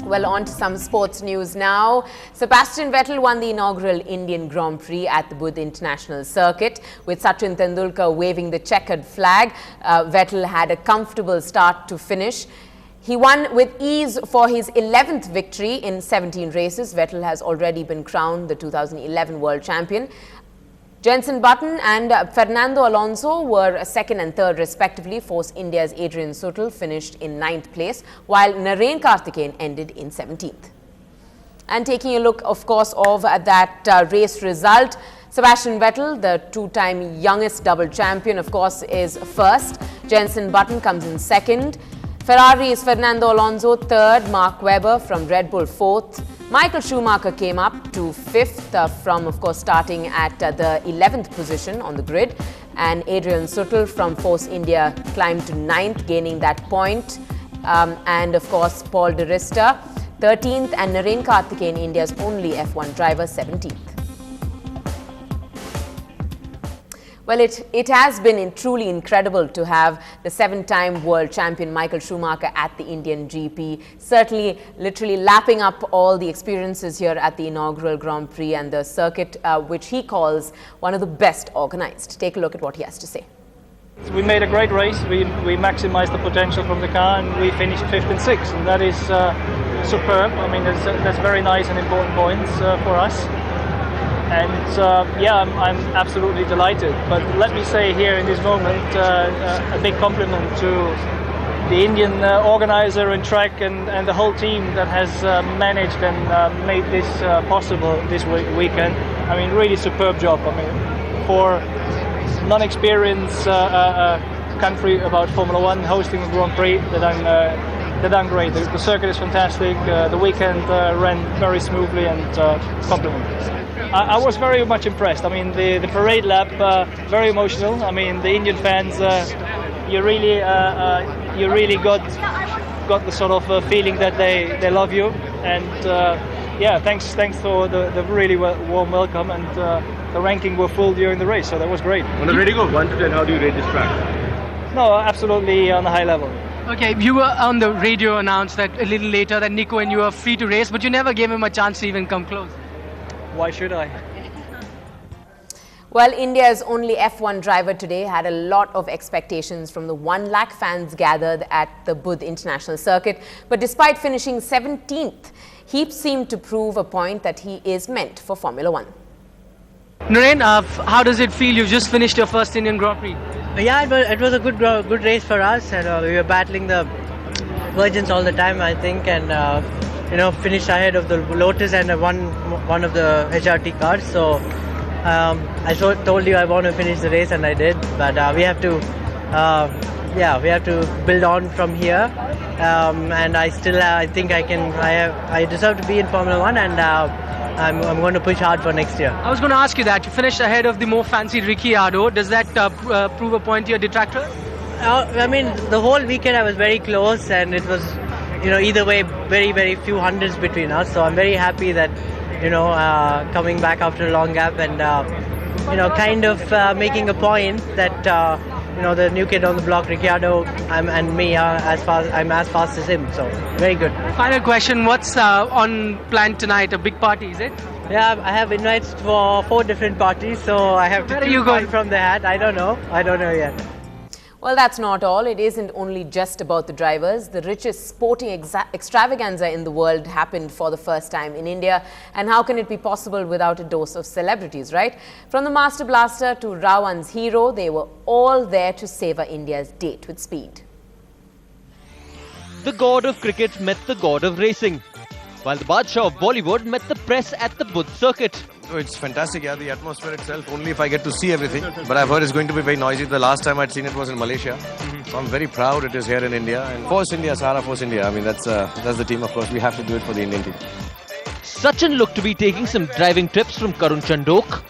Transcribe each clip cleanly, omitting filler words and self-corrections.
Well, on to some sports news now. Sebastian Vettel won the inaugural Indian Grand Prix at the Buddh International Circuit. With Sachin Tendulkar waving the checkered flag, Vettel had a comfortable start to finish. He won with ease for his 11th victory in 17 races. Vettel has already been crowned the 2011 World Champion. Jenson Button and Fernando Alonso were second and third respectively. Force India's Adrian Sutil finished in 9th place, while Naren Karthikeyan ended in 17th. And taking a look, of course, of that race result, Sebastian Vettel, the two-time youngest double champion, of course, is first. Jenson Button comes in second. Ferrari's Fernando Alonso third, Mark Webber from Red Bull fourth. Michael Schumacher came up to fifth from, of course, starting at the 11th position on the grid. And Adrian Sutil from Force India climbed to 9th, gaining that point. And, of course, Paul de Rista, 13th, and Naren Karthikeyan, India's only F1 driver, 17th. Well, it has been truly incredible to have the 7-time world champion Michael Schumacher at the Indian GP, certainly literally lapping up all the experiences here at the inaugural Grand Prix and the circuit, which he calls one of the best organized. Take a look at what he has to say. We made a great race. We maximized the potential from the car, and we finished 5th and 6th, and that is superb. I mean, that's very nice and important points for us. And yeah, I'm absolutely delighted. But let me say here in this moment a big compliment to the Indian organizer and track and the whole team that has managed and made this possible this weekend. I mean, really superb job. I mean, for non-experienced country about Formula One hosting a Grand Prix, they've done great. The circuit is fantastic. The weekend ran very smoothly, and compliment. I was very much impressed. I mean, the parade lap, very emotional. I mean, the Indian fans, you really got the sort of feeling that they love you. And yeah, thanks for the really warm welcome, and the ranking were full during the race, so that was great. On a rating of 1 to 10, how do you rate this track? No, absolutely on a high level. Okay, you were on the radio announced that a little later that Nico and you were free to race, but you never gave him a chance to even come close. Why should I? Well, India's only F1 driver today had a lot of expectations from the 1 lakh fans gathered at the Buddh International Circuit. But despite finishing 17th, he seemed to prove a point that he is meant for Formula One. Naren, how does it feel? You've just finished your first Indian Grand Prix. Yeah, it was a good race for us, and we were battling the Virgins all the time, I think, and finished ahead of the Lotus and one of the HRT cars. So I told you I want to finish the race, and I did. But we have to build on from here. And I think I deserve to be in Formula One, and I'm going to push hard for next year. I was going to ask you that. You finished ahead of the more fancied Ricciardo. Does that prove a point to your detractors? I mean, the whole weekend I was very close, and it was, either way, very, very few hundreds between us. So I'm very happy that, coming back after a long gap and, kind of making a point that, the new kid on the block, Ricciardo, and me I'm as fast as him. So very good. Final question: what's on plan tonight? A big party, is it? Yeah, I have invites for 4 different parties, so I have to choose one from the hat. I don't know yet. Well, that's not all. It isn't only just about the drivers. The richest sporting extravaganza in the world happened for the first time in India. And how can it be possible without a dose of celebrities, right? From the Master Blaster to Rawan's hero, they were all there to savor India's date with speed. The god of cricket met the god of racing, while the Badshah of Bollywood met the press at the Buddh circuit. Oh, it's fantastic, yeah, the atmosphere itself, only if I get to see everything. But I've heard it's going to be very noisy. The last time I'd seen it was in Malaysia. So I'm very proud it is here in India. And Force India, Sahara Force India, I mean, that's the team, of course. We have to do it for the Indian team. Sachin looked to be taking some driving trips from Karun Chandok,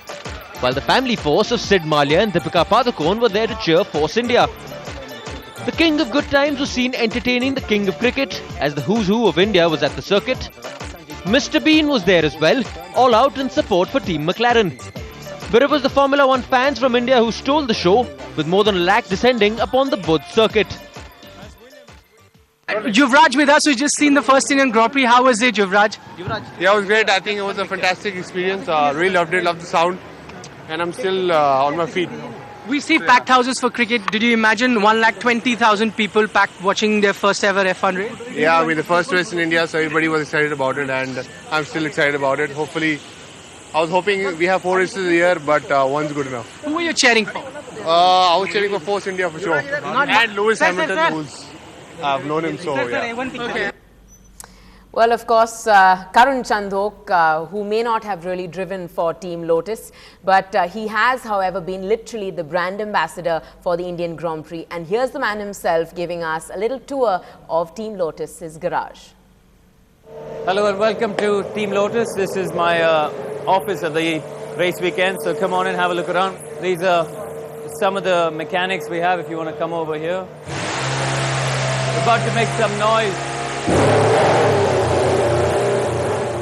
while the family force of Sid Malia and Deepika Padukone were there to cheer Force India. The king of good times was seen entertaining the king of cricket as the who's who of India was at the circuit. Mr. Bean was there as well, all out in support for Team McLaren. But it was the Formula One fans from India who stole the show, with more than 1 lakh descending upon the Buddh circuit. Yuvraj with us, who's just seen the first Indian Grand Prix. How was it, Yuvraj? Yeah, it was great. I think it was a fantastic experience. Really loved it, loved the sound. And I'm still on my feet. We see packed houses for cricket. Did you imagine 120,000 people packed watching their first ever F1 race? Yeah, we're the first race in India, so everybody was excited about it, and I'm still excited about it. Hopefully, I was hoping we have 4 races a year, but one's good enough. Who were you cheering for? I was cheering for Force India for sure. And Lewis Hamilton, who's I've known him, so yeah. Okay. Well, of course, Karun Chandhok, who may not have really driven for Team Lotus, but he has, however, been literally the brand ambassador for the Indian Grand Prix. And here's the man himself giving us a little tour of Team Lotus's garage. Hello and welcome to Team Lotus. This is my office at the race weekend, so come on and have a look around. These are some of the mechanics we have if you want to come over here. We're about to make some noise.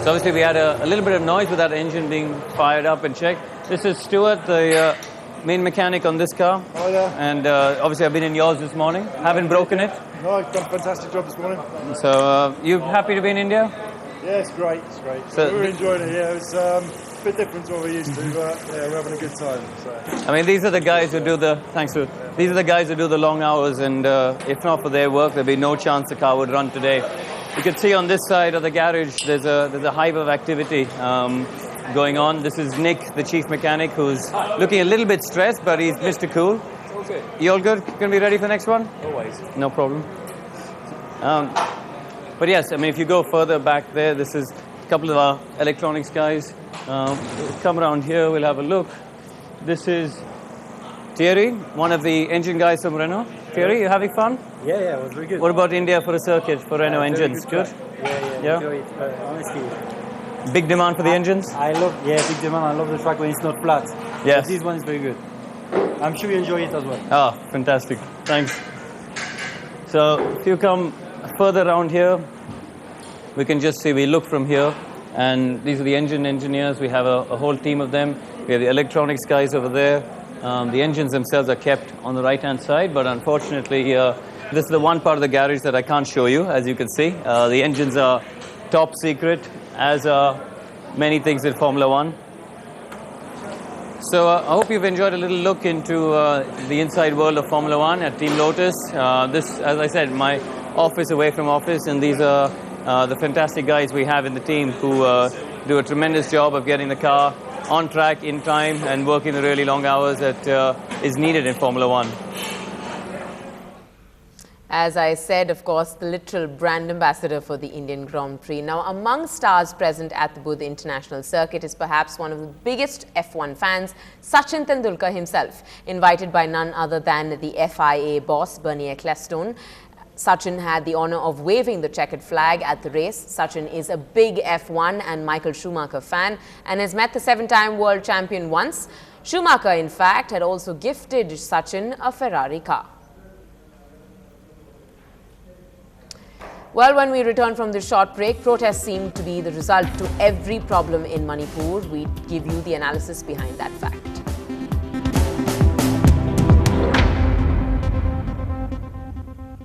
So obviously we had a little bit of noise with that engine being fired up and checked. This is Stuart, the main mechanic on this car. Oh yeah. And obviously I've been in yours this morning. Haven't broken it. No, I've done a fantastic job this morning. So you happy to be in India? Yeah, it's great, it's great. So we're enjoying it, yeah. It's a bit different to what we're used to, but yeah, we're having a good time. So. I mean, these are the guys who do the, thanks Stuart. These are the guys who do the long hours, and if not for their work, there'd be no chance the car would run today. You can see on this side of the garage, there's a hive of activity going on. This is Nick, the chief mechanic, who's looking a little bit stressed, but he's Mr. Cool. All good. You all good? Gonna be ready for the next one? Always. No problem. But yes, I mean, if you go further back there, this is a couple of our electronics guys. Come around here, we'll have a look. This is Thierry, one of the engine guys from Renault. Thierry, you having fun? Yeah, it was very good. What about India for a circuit for Renault engines? Good? Yeah? Enjoy it, honestly. Big demand for the engines? I love, big demand. I love the track when it's not flat. Yes. But this one is very good. I'm sure you enjoy it as well. Ah, fantastic. Thanks. So if you come further around here, we can just see, we look from here, and these are the engine engineers. We have a whole team of them. We have the electronics guys over there. The engines themselves are kept on the right-hand side, but unfortunately, this is the one part of the garage that I can't show you, as you can see. The engines are top secret, as are many things in Formula One. So I hope you've enjoyed a little look into the inside world of Formula One at Team Lotus. This, as I said, my office away from office, and these are the fantastic guys we have in the team who do a tremendous job of getting the car on track, in time, and working the really long hours that is needed in Formula One. As I said, of course, the literal brand ambassador for the Indian Grand Prix. Now, among stars present at the Buddh International Circuit is perhaps one of the biggest F1 fans, Sachin Tendulkar himself, invited by none other than the FIA boss, Bernie Ecclestone. Sachin had the honour of waving the checkered flag at the race. Sachin is a big F1 and Michael Schumacher fan and has met the 7-time world champion once. Schumacher, in fact, had also gifted Sachin a Ferrari car. Well, when we return from this short break, protests seem to be the result to every problem in Manipur. We give you the analysis behind that fact.